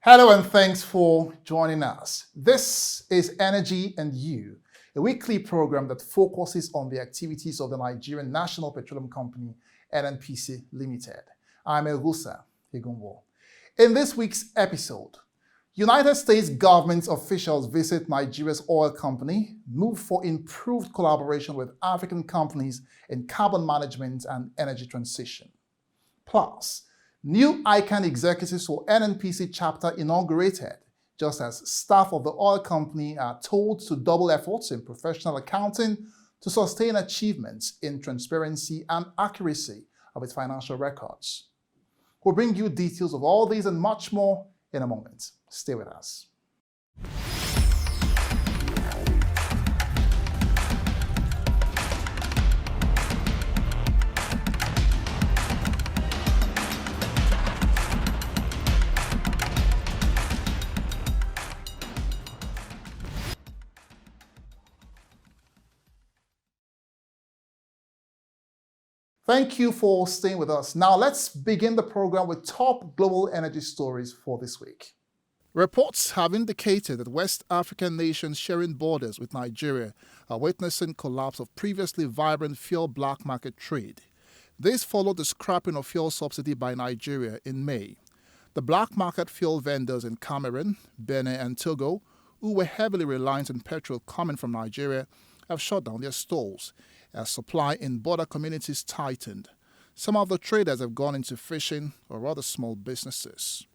Hello and thanks for joining us. This is Energy and You, a weekly program that focuses on the activities of the Nigerian National Petroleum Company, NNPC Limited. I'm Egusa Igunwo. In this week's episode, United States government officials visit Nigeria's oil company, move for improved collaboration with African companies in carbon management and energy transition. Plus, new ICANN executives for NNPC chapter inaugurated, just as staff of the oil company are told to double efforts in professional accounting to sustain achievements in transparency and accuracy of its financial records. We'll bring you details of all these and much more in a moment. Stay with us. Thank you for staying with us. Now let's begin the program with top global energy stories for this week. Reports have indicated that West African nations sharing borders with Nigeria are witnessing collapse of previously vibrant fuel black market trade. This followed the scrapping of fuel subsidy by Nigeria in May. The black market fuel vendors in Cameroon, Benin and Togo, who were heavily reliant on petrol coming from Nigeria, have shut down their stalls as supply in border communities tightened. Some of the traders have gone into fishing or other small businesses.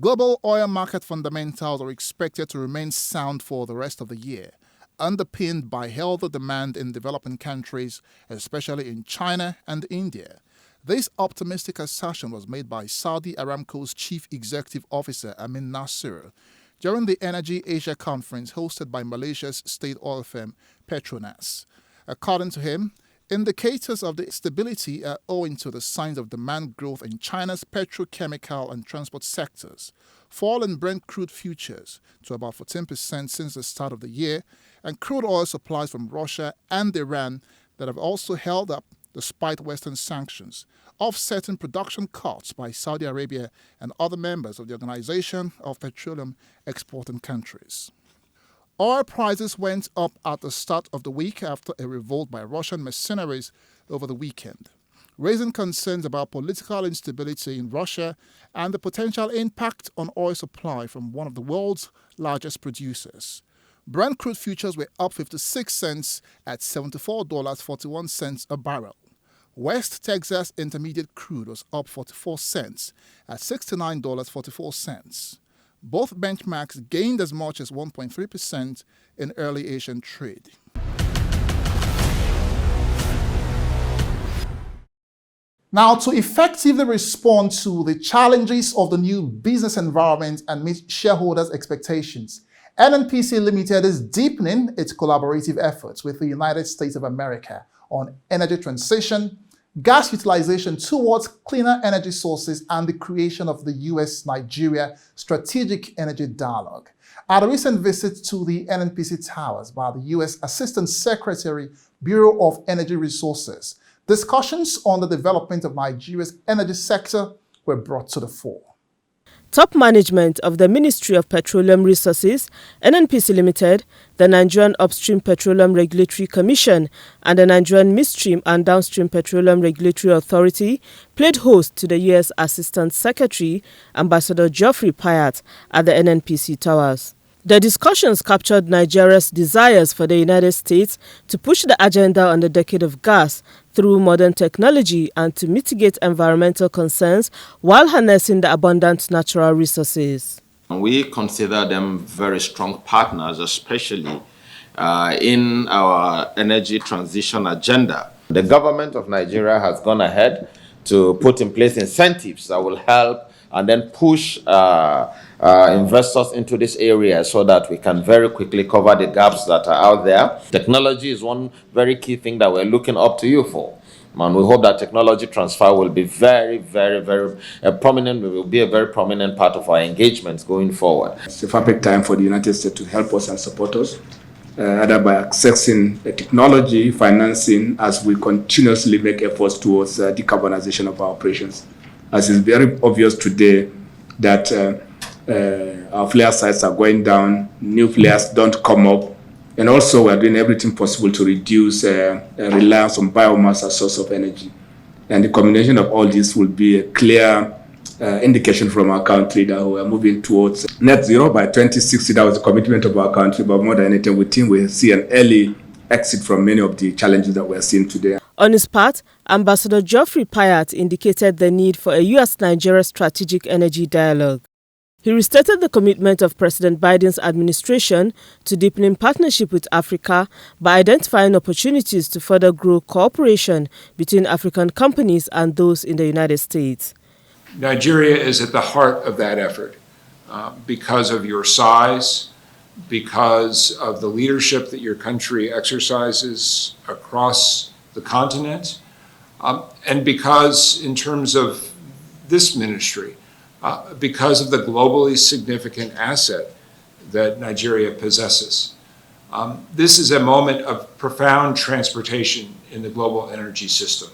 Global oil market fundamentals are expected to remain sound for the rest of the year, underpinned by healthy demand in developing countries, especially in China and India. This optimistic assertion was made by Saudi Aramco's Chief Executive Officer Amin Nasser during the Energy Asia Conference hosted by Malaysia's state oil firm Petronas. According to him, indicators of the stability are owing to the signs of demand growth in China's petrochemical and transport sectors, fall in Brent crude futures to about 14% since the start of the year, and crude oil supplies from Russia and Iran that have also held up despite Western sanctions, offsetting production cuts by Saudi Arabia and other members of the Organization of Petroleum Exporting Countries. Oil prices went up at the start of the week after a revolt by Russian mercenaries over the weekend, raising concerns about political instability in Russia and the potential impact on oil supply from one of the world's largest producers. Brent crude futures were up 56 cents at $74.41 a barrel. West Texas Intermediate crude was up 44 cents at $69.44. Both benchmarks gained as much as 1.3% in early Asian trade. Now, to effectively respond to the challenges of the new business environment and meet shareholders' expectations, NNPC Limited is deepening its collaborative efforts with the United States of America on energy transition, gas utilization towards cleaner energy sources, and the creation of the U.S.-Nigeria Strategic Energy Dialogue. At a recent visit to the NNPC Towers by the U.S. Assistant Secretary, Bureau of Energy Resources, discussions on the development of Nigeria's energy sector were brought to the fore. Top management of the Ministry of Petroleum Resources, NNPC Limited, the Nigerian Upstream Petroleum Regulatory Commission, and the Nigerian Midstream and Downstream Petroleum Regulatory Authority played host to the U.S. Assistant Secretary, Ambassador Geoffrey Pyatt, at the NNPC Towers. The discussions captured Nigeria's desires for the United States to push the agenda on the decade of gas through modern technology and to mitigate environmental concerns while harnessing the abundant natural resources. We consider them very strong partners, especially in our energy transition agenda. The government of Nigeria has gone ahead to put in place incentives that will help and then push investors into this area so that we can very quickly cover the gaps that are out there. Technology is one very key thing that we're looking up to you for. And we hope that technology transfer will be very prominent. It will be a very prominent part of our engagements going forward. It's a perfect time for the United States to help us and support us, either by accessing the technology, financing, as we continuously make efforts towards decarbonization of our operations. As is very obvious today that Our flare sites are going down, new flares don't come up, and also we're doing everything possible to reduce reliance on biomass as source of energy. And the combination of all this will be a clear indication from our country that we are moving towards net zero by 2060. That was the commitment of our country, but more than anything, we think we see an early exit from many of the challenges that we're seeing today. On his part, Ambassador Geoffrey Payat indicated the need for a US-Nigeria strategic energy dialogue. He restated the commitment of President Biden's administration to deepening partnership with Africa by identifying opportunities to further grow cooperation between African companies and those in the United States. Nigeria is at the heart of that effort because of your size, because of the leadership that your country exercises across the continent, and because in terms of this ministry, because of the globally significant asset that Nigeria possesses. This is a moment of profound transportation in the global energy system.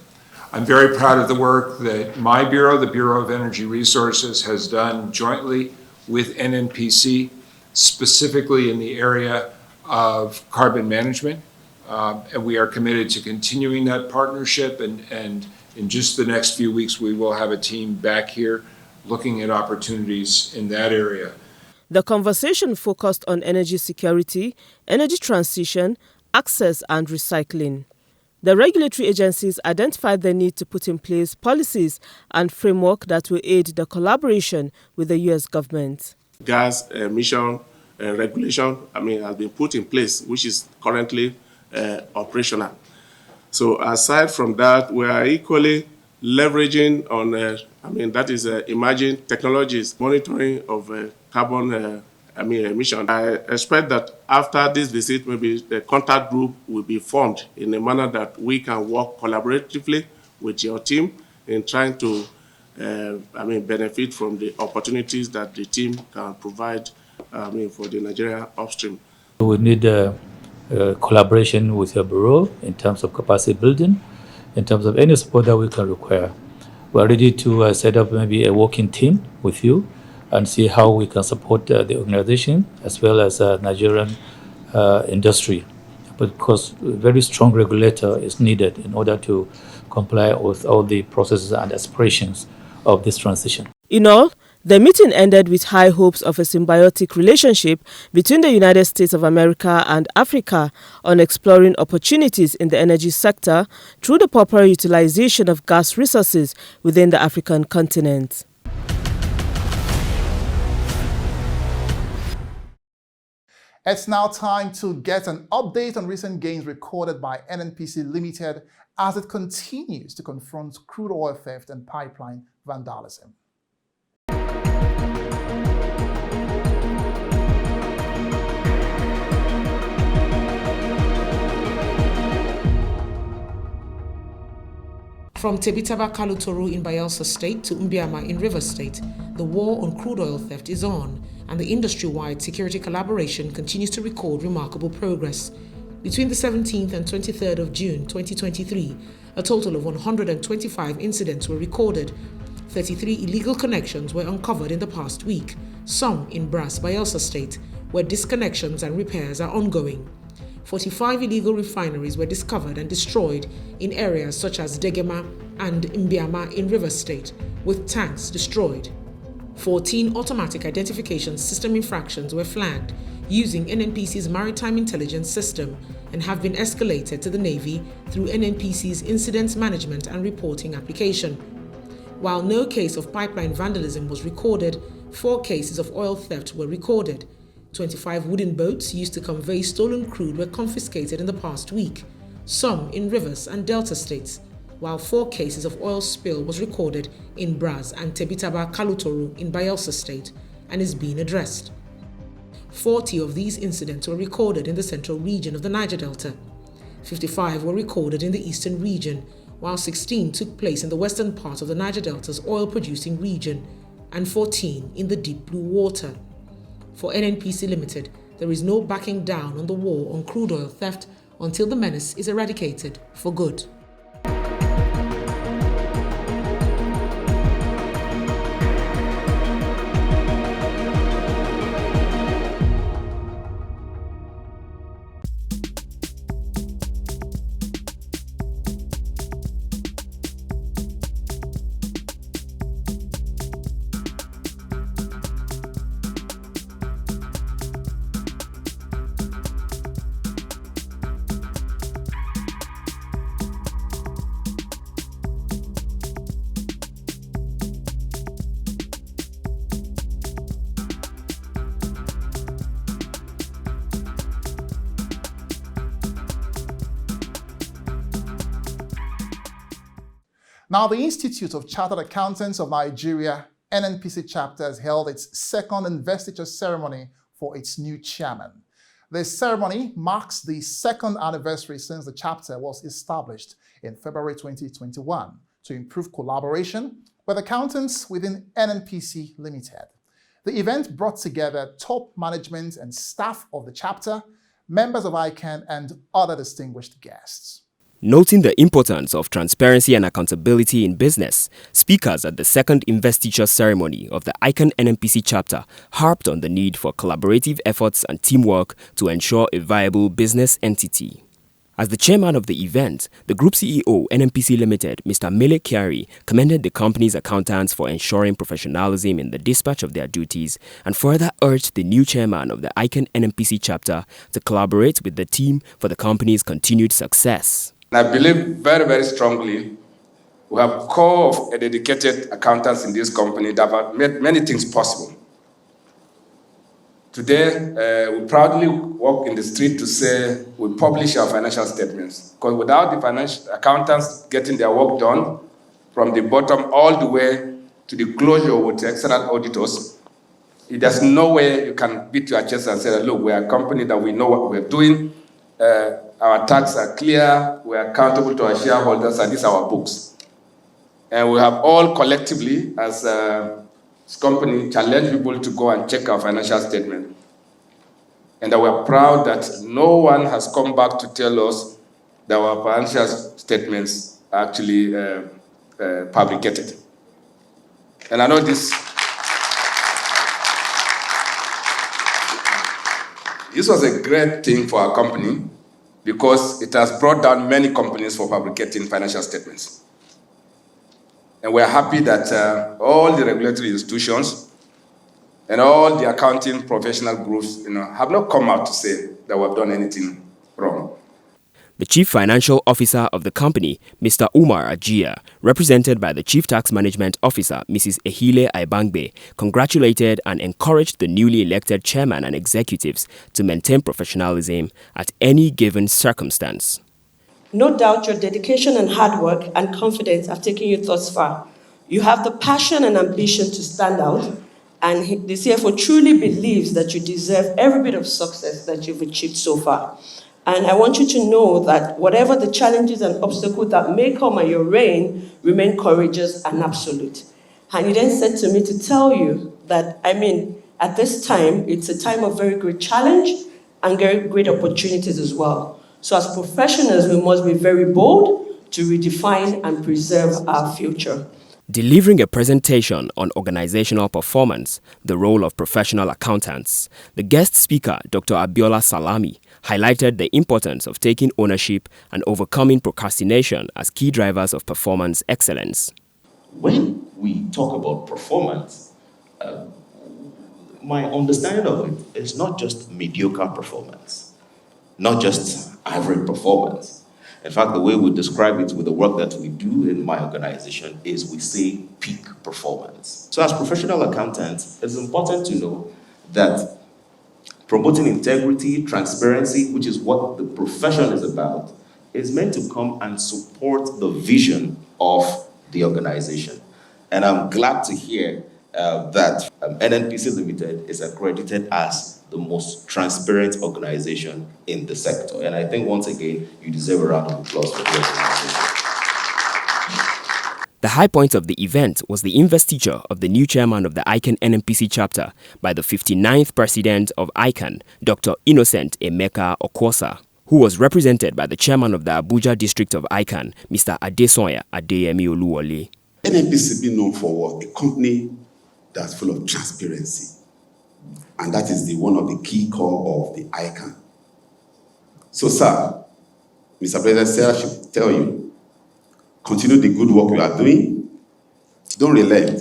I'm very proud of the work that my bureau, the Bureau of Energy Resources, has done jointly with NNPC, specifically in the area of carbon management. And we are committed to continuing that partnership, and in just the next few weeks, we will have a team back here looking at opportunities in that area. The conversation focused on energy security, energy transition, access and recycling. The regulatory agencies identified the need to put in place policies and framework that will aid the collaboration with the U.S. government. Gas emission regulation, has been put in place, which is currently operational. So aside from that, we are equally leveraging on, that is emerging technologies, monitoring of carbon emission. I expect that after this visit, maybe the contact group will be formed in a manner that we can work collaboratively with your team in trying to, benefit from the opportunities that the team can provide, for the Nigeria upstream. We need collaboration with your bureau in terms of capacity building, in terms of any support that we can require. We're ready to set up maybe a working team with you and see how we can support the organization as well as Nigerian industry. Because a very strong regulator is needed in order to comply with all the processes and aspirations of this transition. In all, the meeting ended with high hopes of a symbiotic relationship between the United States of America and Africa on exploring opportunities in the energy sector through the proper utilization of gas resources within the African continent. It's now time to get an update on recent gains recorded by NNPC Limited as it continues to confront crude oil theft and pipeline vandalism. From Tebitaba Kalutoro in Bayelsa State to Mbiama in Rivers State, the war on crude oil theft is on, and the industry-wide security collaboration continues to record remarkable progress. Between the 17th and 23rd of June 2023, a total of 125 incidents were recorded. 33 illegal connections were uncovered in the past week, some in Brass, Bayelsa State, where disconnections and repairs are ongoing. 45 illegal refineries were discovered and destroyed in areas such as Degema and Mbiama in Rivers State, with tanks destroyed. 14 automatic identification system infractions were flagged using NNPC's maritime intelligence system and have been escalated to the Navy through NNPC's incident management and reporting application. While no case of pipeline vandalism was recorded, 4 cases of oil theft were recorded. 25 wooden boats used to convey stolen crude were confiscated in the past week, some in Rivers and Delta states, while 4 cases of oil spill was recorded in Braz and Tebitaba Kalutoro in Bayelsa State and is being addressed. 40 of these incidents were recorded in the central region of the Niger Delta. 55 were recorded in the eastern region, while 16 took place in the western part of the Niger Delta's oil-producing region and 14 in the deep blue water. For NNPC Limited, there is no backing down on the war on crude oil theft until the menace is eradicated for good. Now, the Institute of Chartered Accountants of Nigeria, NNPC chapter, has held its second investiture ceremony for its new chairman. This ceremony marks the second anniversary since the chapter was established in February 2021 to improve collaboration with accountants within NNPC Limited. The event brought together top management and staff of the chapter, members of ICANN, and other distinguished guests. Noting the importance of transparency and accountability in business, speakers at the second investiture ceremony of the ICANN NNPC chapter harped on the need for collaborative efforts and teamwork to ensure a viable business entity. As the chairman of the event, the group CEO, NNPC Limited, Mr. Mele Kyari, commended the company's accountants for ensuring professionalism in the dispatch of their duties and further urged the new chairman of the ICANN NNPC chapter to collaborate with the team for the company's continued success. I believe very, very strongly we have core of dedicated accountants in this company that have made many things possible. Today, we proudly walk in the street to say we publish our financial statements. Because without the financial accountants getting their work done, from the bottom all the way to the closure with the external auditors, there's no way you can beat your chest and say, look, we're a company that we know what we're doing, our tax are clear, we're accountable to our shareholders, and these are our books. And we have all collectively, as company, challenge people to go and check our financial statement. And we're proud that no one has come back to tell us that our financial statements are actually fabricated. And I know this was a great thing for our company because it has brought down many companies for fabricating financial statements. And we're happy that all the regulatory institutions and all the accounting professional groups, have not come out to say that we've done anything wrong. The Chief Financial Officer of the company, Mr. Umar Ajia, represented by the Chief Tax Management Officer, Mrs. Ehile Aibangbe, congratulated and encouraged the newly elected chairman and executives to maintain professionalism at any given circumstance. No doubt your dedication and hard work and confidence have taken you thus far. You have the passion and ambition to stand out, and the CFO truly believes that you deserve every bit of success that you've achieved so far. And I want you to know that whatever the challenges and obstacles that may come at your reign, remain courageous and absolute. And he then said to me to tell you that, at this time, it's a time of very great challenge and very great opportunities as well. So as professionals, we must be very bold to redefine and preserve our future. Delivering a presentation on organizational performance, the role of professional accountants, the guest speaker, Dr. Abiola Salami, highlighted the importance of taking ownership and overcoming procrastination as key drivers of performance excellence. When we talk about performance, my understanding of it is not just mediocre performance, not just average performance. In fact, the way we describe it with the work that we do in my organization is we say peak performance. So as professional accountants, it's important to know that promoting integrity, transparency, which is what the profession is about, is meant to come and support the vision of the organization. And I'm glad to hear that NNPC Limited is accredited as the most transparent organization in the sector. And I think, once again, you deserve a round of applause for the organization. The high point of the event was the investiture of the new chairman of the ICANN NNPC chapter by the 59th president of ICANN, Dr. Innocent Emeka Okwosa, who was represented by the chairman of the Abuja district of ICANN, Mr. Adesonya Adeyemi Oluwole. NNPC be known for a company that's full of transparency. And that is one of the key core of the ICANN. So, sir, Mr. President, sir, I should tell you, continue the good work you are doing. Don't relent.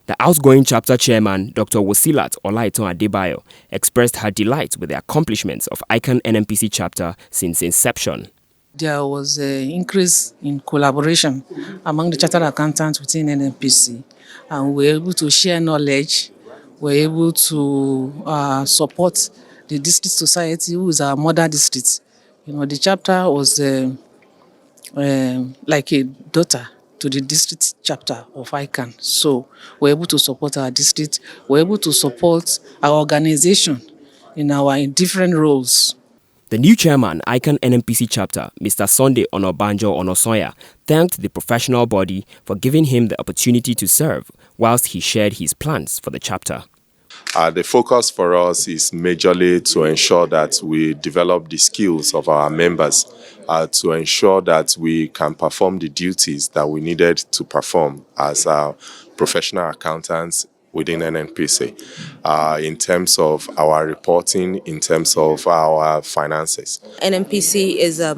The outgoing chapter chairman, Dr. Wasilat Olaiton Adebayo, expressed her delight with the accomplishments of ICANN NNPC chapter since inception. There was an increase in collaboration among the chartered accountants within NNPC, and we were able to share knowledge. We're able to support the district society, who is our mother district. The chapter was like a daughter to the district chapter of ICANN. So we're able to support our district, we're able to support our organization in different roles. The new chairman, ICANN NNPC chapter, Mr. Sunday Onobanjo Onosoya, thanked the professional body for giving him the opportunity to serve, whilst he shared his plans for the chapter. The focus for us is majorly to ensure that we develop the skills of our members, to ensure that we can perform the duties that we needed to perform as professional accountants within NNPC, in terms of our reporting, in terms of our finances. NNPC is a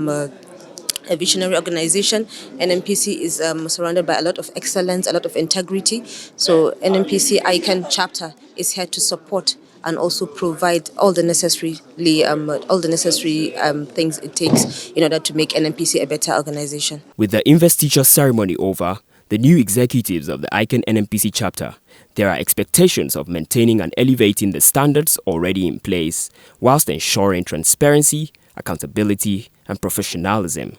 visionary organization. NNPC is surrounded by a lot of excellence, a lot of integrity. So NNPC ICANN chapter is here to support and also provide all the necessary things it takes in order to make NNPC a better organization. With the investiture ceremony over, the new executives of the ICANN NNPC chapter, there are expectations of maintaining and elevating the standards already in place, whilst ensuring transparency, accountability, and professionalism.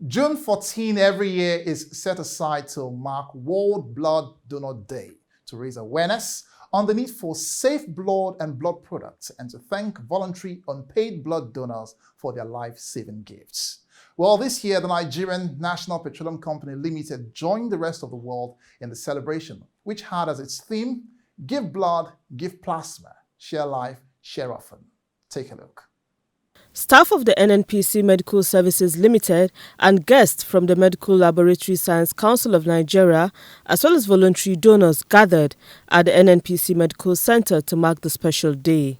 June 14 every year is set aside to mark World Blood Donor Day to raise awareness on the need for safe blood and blood products and to thank voluntary unpaid blood donors for their life-saving gifts. Well, this year, the Nigerian National Petroleum Company Limited joined the rest of the world in the celebration, which had as its theme, Give Blood, Give Plasma, Share Life, Share Often. Take a look. Staff of the NNPC Medical Services Limited and guests from the Medical Laboratory Science Council of Nigeria, as well as voluntary donors, gathered at the NNPC Medical Center to mark the special day.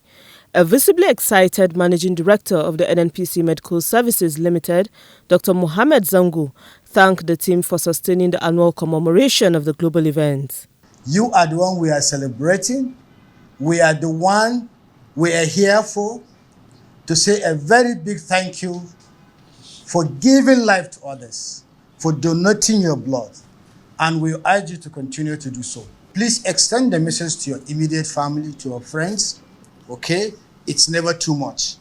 A visibly excited Managing Director of the NNPC Medical Services Limited, Dr. Mohammed Zango, thanked the team for sustaining the annual commemoration of the global event. You are the one we are celebrating. We are the one we are here for, to say a very big thank you for giving life to others, for donating your blood, and we urge you to continue to do so. Please extend the message to your immediate family, to your friends, okay? It's never too much,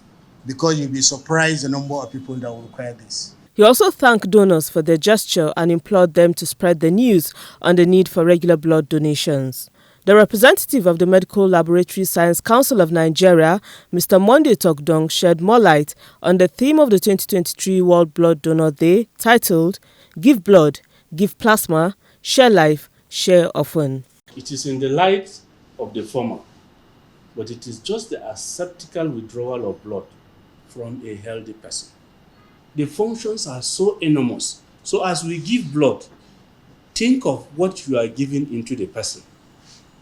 because you'll be surprised the number of people that will require this. He also thanked donors for their gesture and implored them to spread the news on the need for regular blood donations. The representative of the Medical Laboratory Science Council of Nigeria, Mr. Monday Tokdong, shed more light on the theme of the 2023 World Blood Donor Day, titled, Give Blood, Give Plasma, Share Life, Share Often. It is in the light of the former, but it is just the aseptical withdrawal of blood from a healthy person. The functions are so enormous. So as we give blood, think of what you are giving into the person.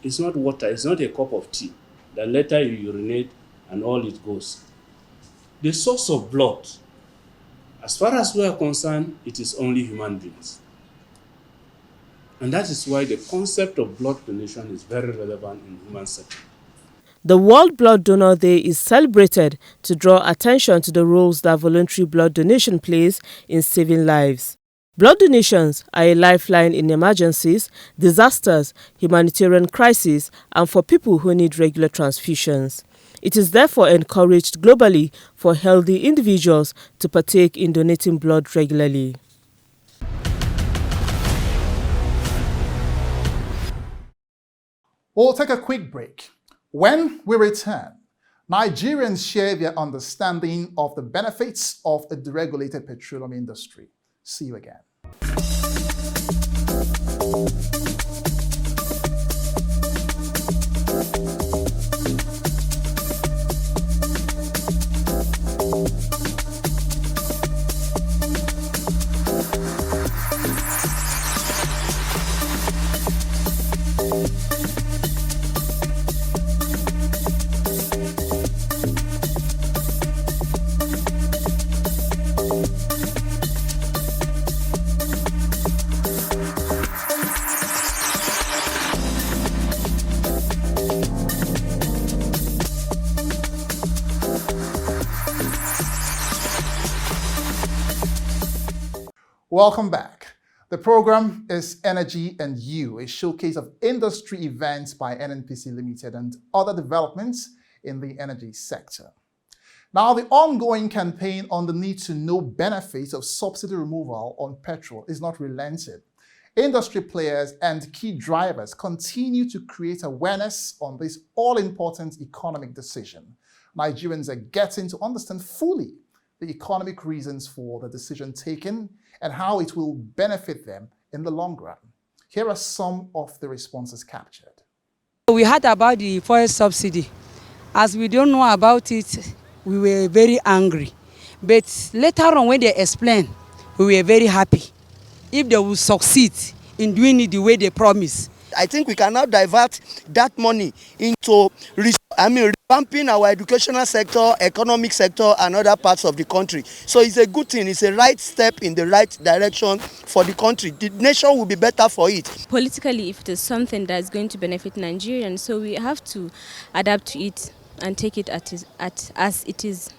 It's not water, it's not a cup of tea that later you urinate and all it goes. The source of blood, as far as we are concerned, it is only human beings. And that is why the concept of blood donation is very relevant in human setting. The World Blood Donor Day is celebrated to draw attention to the roles that voluntary blood donation plays in saving lives. Blood donations are a lifeline in emergencies, disasters, humanitarian crises, and for people who need regular transfusions. It is therefore encouraged globally for healthy individuals to partake in donating blood regularly. We'll take a quick break. When we return, Nigerians share their understanding of the benefits of a deregulated petroleum industry. See you again. Welcome back. The program is Energy and You, a showcase of industry events by NNPC Limited and other developments in the energy sector. Now, the ongoing campaign on the need to know benefits of subsidy removal on petrol is not relented. Industry players and key drivers continue to create awareness on this all-important economic decision. Nigerians are getting to understand fully the economic reasons for the decision taken and how it will benefit them in the long run. Here are some of the responses captured. We heard about the fuel subsidy. As we don't know about it, we were very angry. But later on, when they explained, we were very happy. If they will succeed in doing it the way they promise. I think we can now divert that money into revamping our educational sector, economic sector, and other parts of the country. So it's a good thing. It's a right step in the right direction for the country. The nation will be better for it. Politically, if it is something that is going to benefit Nigerians, so we have to adapt to it and take it as it is.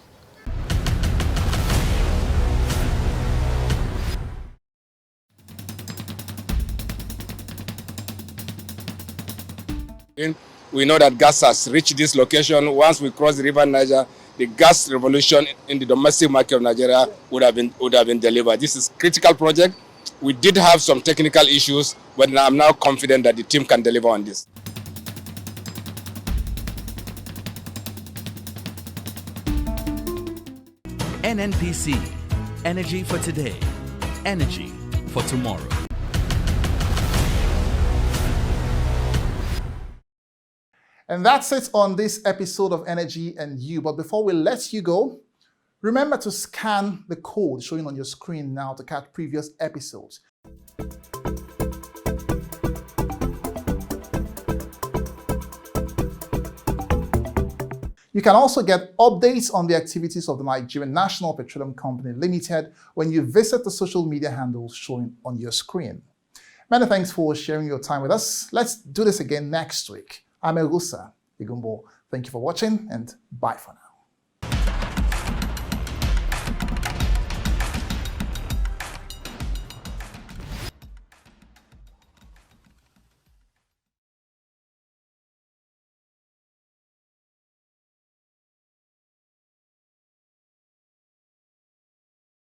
We know that gas has reached this location. Once we cross the river Niger, the gas revolution in the domestic market of Nigeria would have been delivered. This is a critical project. We did have some technical issues, but I'm now confident that the team can deliver on this. NNPC, energy for today, energy for tomorrow. And that's it on this episode of Energy and You. But before we let you go, remember to scan the code showing on your screen now to catch previous episodes. You can also get updates on the activities of the Nigerian National Petroleum Company Limited when you visit the social media handles showing on your screen. Many thanks for sharing your time with us. Let's do this again next week. I'm Egusa Igumbo. Thank you for watching and bye for now.